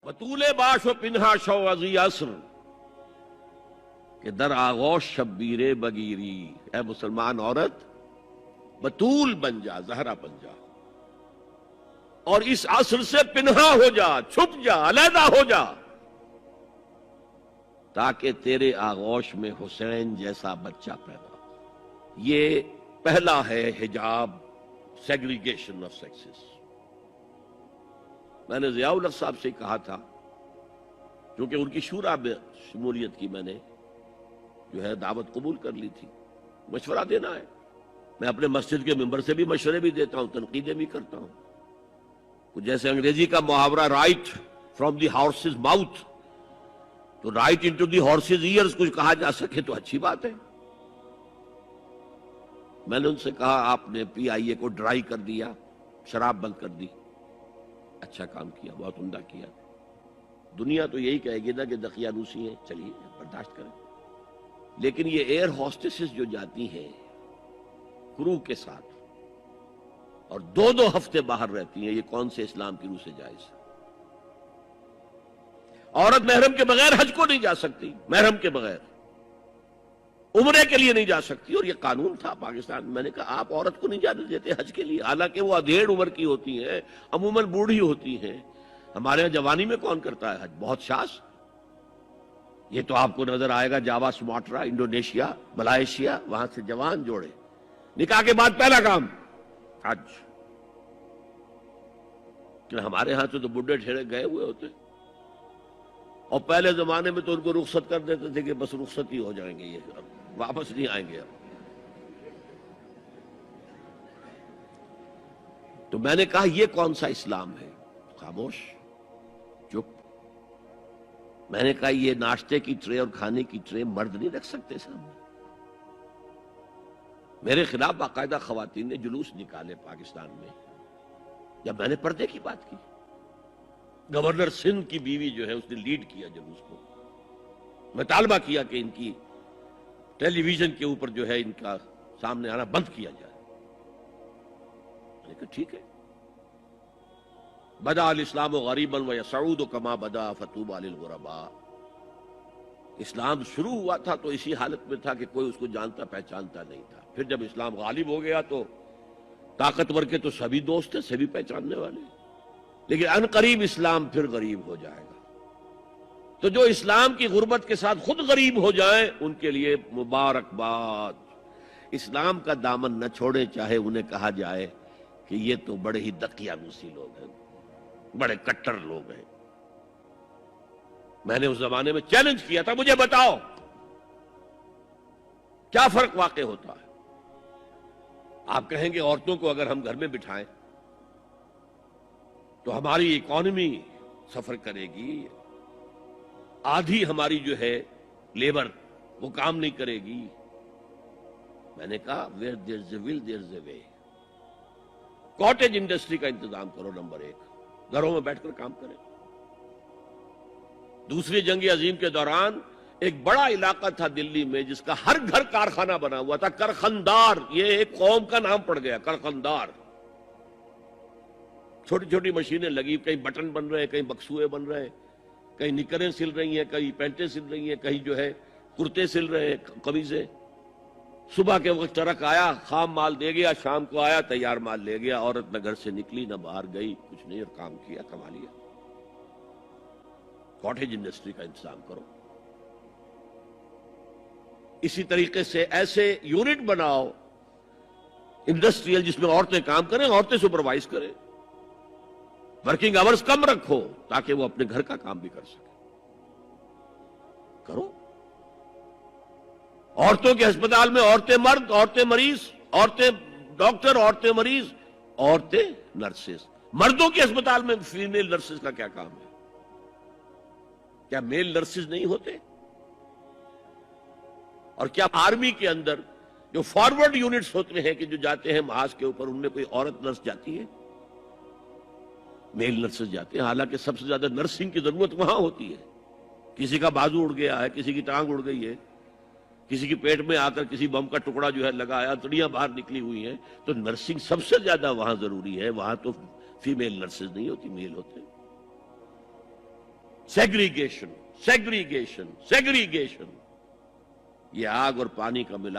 بطول باش و پنہا شو ازی عصر کہ در آغوش شبیر بگیری، اے مسلمان عورت بطول بن جا، زہرا بن جا، اور اس عصر سے پنہا ہو جا، چھپ جا، علیحدہ ہو جا، تاکہ تیرے آغوش میں حسین جیسا بچہ پیدا ہو۔ یہ پہلا ہے حجاب، سیگریگیشن آف سیکسز۔ میں نے ضیاء الحق صاحب سے کہا تھا، کیونکہ ان کی شورا میں شمولیت کی میں نے جو ہے دعوت قبول کر لی تھی، مشورہ دینا ہے۔ میں اپنے مسجد کے ممبر سے بھی مشورے بھی دیتا ہوں، تنقیدیں بھی کرتا ہوں۔ جیسے انگریزی کا محاورہ right from the horse's mouth, تو right into the horse's ears کچھ کہا جا سکے تو اچھی بات ہے۔ میں نے ان سے کہا آپ نے پی آئی اے کو ڈرائی کر دیا، شراب بند کر دی، اچھا کام کیا، بہت عمدہ کیا۔ دنیا تو یہی کہے گی نا کہ دقیانوسی ہیں، چلیے برداشت کریں، لیکن یہ ایئر ہوسٹسز جو جاتی ہیں کرو کے ساتھ اور دو ہفتے باہر رہتی ہیں، یہ کون سے اسلام کی روح سے جائز ہے؟ عورت محرم کے بغیر حج کو نہیں جا سکتی، محرم کے بغیر عمرے کے لیے نہیں جا سکتی، اور یہ قانون تھا پاکستان میں۔ میں نے کہا آپ عورت کو نہیں جانے دیتے حج کے لیے، حالانکہ وہ ادھیڑ عمر کی ہوتی ہیں، عموماً بوڑھی ہوتی ہیں۔ ہمارے یہاں جوانی میں کون کرتا ہے حج؟ بہت شاذ۔ یہ تو آپ کو نظر آئے گا جاوا، سماٹرا، انڈونیشیا، ملائیشیا، وہاں سے جوان جوڑے نکاح کے بعد پہلا کام حج۔ کہ ہمارے ہاں سے تو بڈھے ٹھیرے گئے ہوئے ہوتے، اور پہلے زمانے میں تو ان کو رخصت کر دیتے تھے کہ بس رخصت ہی ہو جائیں گے، یہ اب واپس نہیں آئیں گے اب۔ تو میں نے کہا یہ کون سا اسلام ہے؟ خاموش، چپ۔ میں نے کہا یہ ناشتے کی ٹرے اور کھانے کی ٹرے مرد نہیں رکھ سکتے سامنے؟ میرے خلاف باقاعدہ خواتین نے جلوس نکالے پاکستان میں جب میں نے پردے کی بات کی۔ گورنر سندھ کی بیوی جو ہے اس نے لیڈ کیا جلوس کو۔ میں طالبہ کیا کہ ان کی ٹیلی ویژن کے اوپر جو ہے ان کا سامنے آنا بند کیا جائے۔ میں نے کہا ٹھیک ہے۔ بدا الاسلام غریبا ویسعود کما بدا فطوبی للغرباء۔ اسلام شروع ہوا تھا تو اسی حالت میں تھا کہ کوئی اس کو جانتا پہچانتا نہیں تھا۔ پھر جب اسلام غالب ہو گیا تو طاقتور کے تو سبھی دوست ہیں، سبھی پہچاننے والے، لیکن ان قریب اسلام پھر غریب ہو جائے گا۔ تو جو اسلام کی غربت کے ساتھ خود غریب ہو جائیں ان کے لیے مبارکباد۔ اسلام کا دامن نہ چھوڑے، چاہے انہیں کہا جائے کہ یہ تو بڑے ہی دقیانوسی لوگ ہیں، بڑے کٹر لوگ ہیں۔ میں نے اس زمانے میں چیلنج کیا تھا، مجھے بتاؤ کیا فرق واقع ہوتا ہے؟ آپ کہیں گے عورتوں کو اگر ہم گھر میں بٹھائیں تو ہماری اکانومی سفر کرے گی، آدھی ہماری جو ہے لیبر وہ کام نہیں کرے گی۔ میں نے کہا where there's a will there's a way۔ Cottage industry کا انتظام کرو، نمبر 1، گھروں میں بیٹھ کر کام کریں۔ دوسری جنگ عظیم کے دوران ایک بڑا علاقہ تھا دلی میں جس کا ہر گھر کارخانہ بنا ہوا تھا، کرخندار، یہ ایک قوم کا نام پڑ گیا، کرخندار۔ چھوٹی چھوٹی مشینیں لگی، کہیں بٹن بن رہے ہیں، کہیں بکسوئے بن رہے ہیں، کہیں نکریں سل رہی ہیں، کہیں پینٹیں سل رہی ہیں، کہیں جو ہے کرتے سل رہے ہیں، قمیضیں۔ صبح کے وقت ٹرک آیا، خام مال دے گیا، شام کو آیا، تیار مال لے گیا۔ عورت نہ گھر سے نکلی نہ باہر گئی، کچھ نہیں، اور کام کیا، کما لیا۔ کاٹیج انڈسٹری کا انتظام کرو۔ اسی طریقے سے ایسے یونٹ بناؤ انڈسٹریل جس میں عورتیں کام کریں، عورتیں سپروائز کریں، ورکنگ آورز کم رکھو تاکہ وہ اپنے گھر کا کام بھی کر سکیں۔ کرو۔ عورتوں کے ہسپتال میں عورتیں مرد، عورتیں مریض، عورتیں ڈاکٹر، عورتیں مریض، عورتیں نرسز۔ مردوں کے ہسپتال میں فیمیل نرسز کا کیا کام ہے؟ کیا میل نرسز نہیں ہوتے؟ اور کیا آرمی کے اندر جو فارورڈ یونٹس ہوتے ہیں کہ جو جاتے ہیں محاذ کے اوپر، ان میں کوئی عورت نرس جاتی ہے؟ میل نرسز جاتے ہیں، حالانکہ سب سے زیادہ نرسنگ کی ضرورت وہاں ہوتی ہے۔ کسی کا بازو اڑ گیا ہے، کسی کی ٹانگ اڑ گئی ہے، کسی کے پیٹ میں آ کر کسی بم کا ٹکڑا جو ہے لگایا، تڑیاں باہر نکلی ہوئی ہیں، تو نرسنگ سب سے زیادہ وہاں ضروری ہے۔ وہاں تو فیمیل نرسز نہیں ہوتی، میل ہوتے ہیں۔ سیگریگیشن سیگریگیشن سیگریگیشن، یہ آگ اور پانی کا ملا